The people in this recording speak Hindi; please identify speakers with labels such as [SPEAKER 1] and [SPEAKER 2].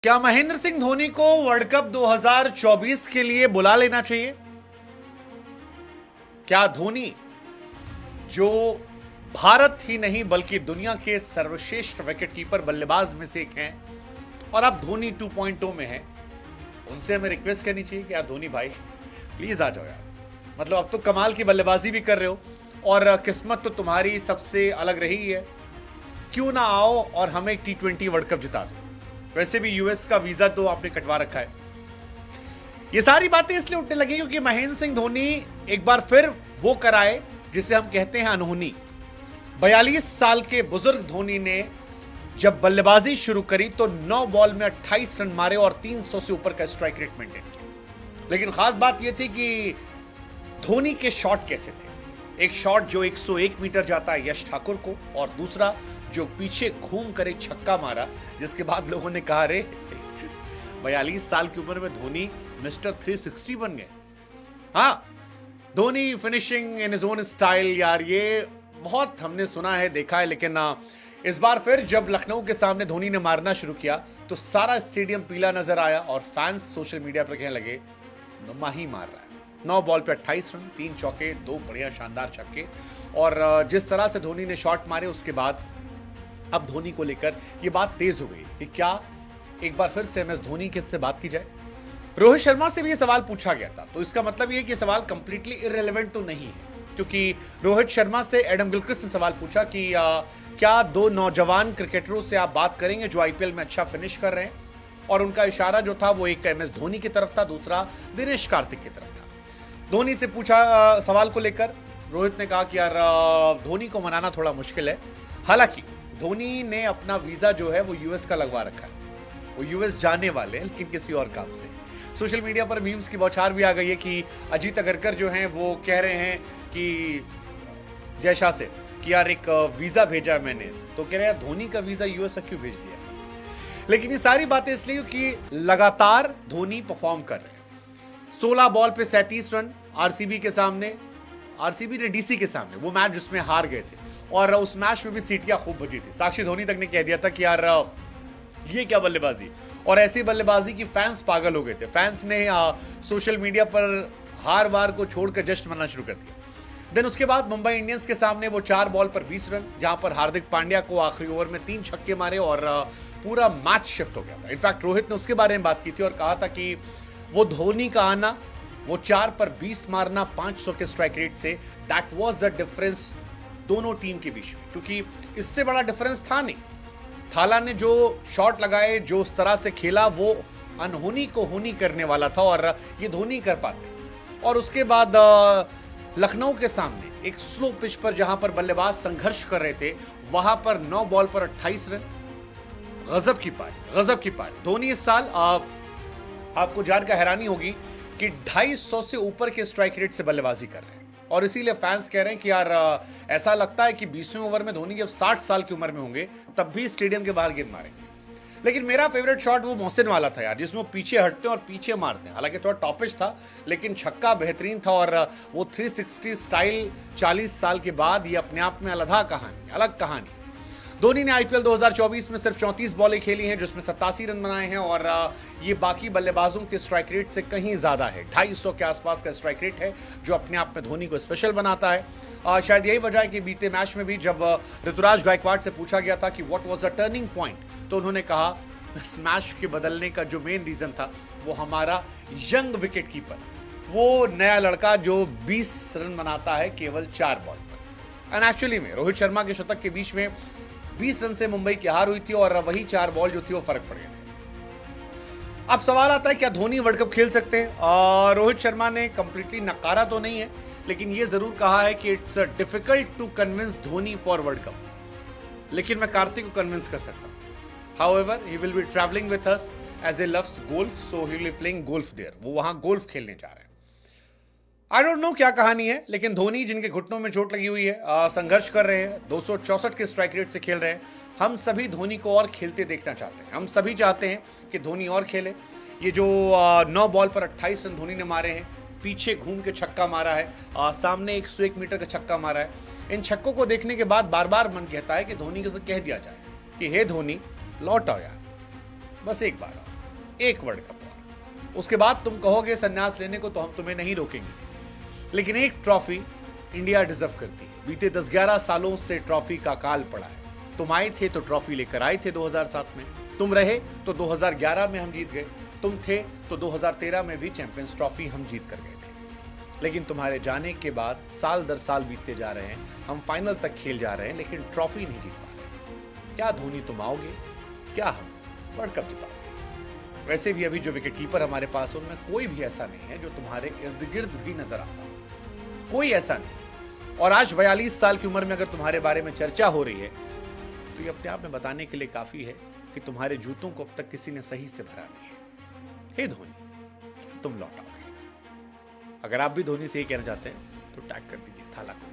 [SPEAKER 1] क्या महेंद्र सिंह धोनी को वर्ल्ड कप 2024 के लिए बुला लेना चाहिए? क्या धोनी, जो भारत ही नहीं बल्कि दुनिया के सर्वश्रेष्ठ विकेटकीपर बल्लेबाज में से एक हैं और अब धोनी 2.0 में हैं, उनसे हमें रिक्वेस्ट करनी चाहिए कि यार धोनी भाई प्लीज आ जाओ यार। मतलब अब तो कमाल की बल्लेबाजी भी कर रहे हो और किस्मत तो तुम्हारी सबसे अलग रही है, क्यों ना आओ और हमें T20 वर्ल्ड कप जिता दो। वैसे भी यूएस का वीजा तो आपने कटवा रखा है। ये सारी बातें इसलिए उठने लगी क्योंकि महेंद्र सिंह धोनी एक बार फिर वो कराए जिसे हम कहते हैं अनहोनी। 42 साल के बुजुर्ग धोनी ने जब बल्लेबाजी शुरू करी तो 9 बॉल में 28 रन मारे और 300 से ऊपर का स्ट्राइक रेट मेंटेन किया। लेकिन खास बात यह थी कि धोनी के शॉट कैसे थे। एक शॉट जो 101 मीटर जाता है यश ठाकुर को, और दूसरा जो पीछे घूम कर एक छक्का मारा, जिसके बाद लोगों ने कहा रे 42 साल की उम्र में धोनी मिस्टर 360 बन गए। हाँ, Dhoni finishing in his own style, यार ये बहुत हमने सुना है, देखा है, लेकिन इस बार फिर जब लखनऊ के सामने धोनी ने मारना शुरू किया तो सारा स्टेडियम पीला नजर आया और फैंस सोशल मीडिया पर कहने लगे नुमा ही मार रहा है। 9 बॉल पे 28 रन, 3 चौके, 2 बढ़िया शानदार छक्के, और जिस तरह से धोनी ने शॉट मारे उसके बाद अब धोनी को लेकर ये बात तेज हो गई कि क्या एक बार फिर से एमएस धोनी के से बात की जाए। रोहित शर्मा से भी ये सवाल पूछा गया था, तो इसका मतलब ये कि सवाल कंप्लीटली इररिलेवेंट तो नहीं है, क्योंकि रोहित शर्मा से एडम गिलक्रिस्ट ने सवाल पूछा कि क्या 2 नौजवान क्रिकेटरों से आप बात करेंगे जो आईपीएल में अच्छा फिनिश कर रहे हैं, और उनका इशारा जो था वो एक एमएस धोनी की तरफ था, दूसरा दिनेश कार्तिक की तरफ था। धोनी से पूछा सवाल को लेकर रोहित ने कहा कि यार धोनी को मनाना थोड़ा मुश्किल है। हालांकि धोनी ने अपना वीजा जो है वो यूएस का लगवा रखा है, वो यूएस जाने वाले हैं लेकिन किसी और काम से। सोशल मीडिया पर मीम्स की बौछार भी आ गई है कि अजीत अगरकर जो हैं वो कह रहे हैं कि जय शाह से कि यार एक वीजा भेजा मैंने, तो कह रहे हैं धोनी का वीजा यूएस क्यों भेज दिया। लेकिन ये सारी बातें इसलिए क्योंकि लगातार धोनी परफॉर्म कर रहे हैं। 16 बॉल पे 37 रन आरसीबी के सामने, आरसीबी ने डीसी के सामने, वो मैच जिसमें हार गए थे, और उस मैच में भी सीटियां खूब बजी थी। साक्षी धोनी तक ने कह दिया था कि यार ये क्या बल्लेबाजी, और ऐसी बल्लेबाजी की फैंस पागल हो गए थे। फैंस ने सोशल मीडिया पर हार वार को छोड़कर जश्न मनाना शुरू कर दिया। देन उसके बाद मुंबई इंडियंस के सामने वो 4 बॉल पर 20 रन, जहां पर हार्दिक पांड्या को आखिरी ओवर में 3 छक्के मारे और पूरा मैच शिफ्ट हो गया था। इनफैक्ट रोहित ने उसके बारे में बात की थी और कहा था कि वो धोनी का आना, वो 4 पर 20 मारना 500 के स्ट्राइक रेट से, दैट वाज द डिफरेंस दोनों टीम के बीच में, क्योंकि इससे बड़ा डिफरेंस था नहीं। थाला ने जो शॉट लगाए, जो उस तरह से खेला, वो अनहोनी को होनी करने वाला था और ये धोनी कर पाते। और उसके बाद लखनऊ के सामने एक स्लो पिच पर जहां पर बल्लेबाज संघर्ष कर रहे थे, वहां पर 9 बॉल पर 28 रन, गजब की पारी, गजब की पारी। धोनी इस साल आपको जानकर हैरानी होगी कि 250 से ऊपर के स्ट्राइक रेट से बल्लेबाजी कर रहे हैं, और इसीलिए फैंस कह रहे हैं कि यार ऐसा लगता है कि 20वें ओवर में धोनी जब 60 साल की उम्र में होंगे तब भी स्टेडियम के बाहर गेंद मारेंगे। लेकिन मेरा फेवरेट शॉट वो मोहसिन वाला था यार, जिसमें वो पीछे हटते हैं और पीछे मारते हैं। हालांकि थोड़ा टॉपिश था लेकिन छक्का बेहतरीन था, और वो 360 स्टाइल 40 साल के बाद ये अपने आप में अलग कहानी। धोनी ने आईपीएल 2024 में सिर्फ 34 बॉलें खेली हैं, जिसमें 87 रन बनाए हैं, और ये बाकी बल्लेबाजों के स्ट्राइक रेट से कहीं ज्यादा है। 250 के आसपास का स्ट्राइक रेट है, जो अपने आप में धोनी को स्पेशल बनाता है। शायद यही वजह है कि बीते मैच में भी जब ऋतुराज गायकवाड़ से पूछा गया था कि what was the turning point, तो उन्होंने कहा इस मैच के बदलने का जो मेन रीजन था वो हमारा यंग विकेट कीपर, वो नया लड़का जो 20 रन बनाता है केवल 4 बॉल पर। एंड एक्चुअली में रोहित शर्मा के शतक के बीच में 20 रन से मुंबई की हार हुई थी, और वही 4 बॉल जो थी वो फर्क पड़ गए थे। अब सवाल आता है क्या धोनी वर्ल्ड कप खेल सकते हैं? रोहित शर्मा ने कंप्लीटली नकारा तो नहीं है, लेकिन ये जरूर कहा है कि it's difficult to convince Dhoni for world cup, लेकिन मैं कार्तिक को कन्विंस कर सकता हूं। However he will be travelling with us as a loves golf, so he will be playing golf there. वो वहां गोल्फ खेलने जा रहे हैं। आई डोंट नो क्या कहानी है, लेकिन धोनी जिनके घुटनों में चोट लगी हुई है, संघर्ष कर रहे हैं, 264 के स्ट्राइक रेट से खेल रहे हैं। हम सभी धोनी को और खेलते देखना चाहते हैं। हम सभी चाहते हैं कि धोनी और खेले। ये जो 9 बॉल पर 28 रन धोनी ने मारे हैं, पीछे घूम के छक्का मारा है, सामने 101 मीटर का छक्का मारा है, इन छक्कों को देखने के बाद बार बार मन कहता है कि धोनी को कह दिया जाए कि हे धोनी लौट आओ यार, बस एक बार आओ। एक वर्ल्ड कप और। उसके बाद तुम कहोगे संन्यास लेने को तो हम तुम्हें नहीं रोकेंगे, लेकिन एक ट्रॉफी इंडिया डिजर्व करती है। बीते 10-11 सालों से ट्रॉफी का काल पड़ा है। तुम आए थे तो ट्रॉफी लेकर आए थे 2007 में, तुम रहे तो 2011 में हम जीत गए, तुम थे तो 2013 में भी चैंपियंस ट्रॉफी हम जीत कर गए थे। लेकिन तुम्हारे जाने के बाद साल दर साल बीतते जा रहे हैं, हम फाइनल तक खेल जा रहे हैं लेकिन ट्रॉफी नहीं जीत पा रहे। क्या धोनी तुम आओगे, क्या हम वर्ल्ड कप जिताओगे? वैसे भी अभी जो विकेट कीपर हमारे पास उनमें कोई भी ऐसा नहीं है जो तुम्हारे इर्द गिर्द भी नजर आता हो, कोई ऐसा नहीं। और आज 42 साल की उम्र में अगर तुम्हारे बारे में चर्चा हो रही है तो ये अपने आप में बताने के लिए काफी है कि तुम्हारे जूतों को अब तक किसी ने सही से भरा नहीं है। हे धोनी, तुम लौट आओगे? अगर आप भी धोनी से ये कहना चाहते हैं तो टैग कर दीजिए थाला को।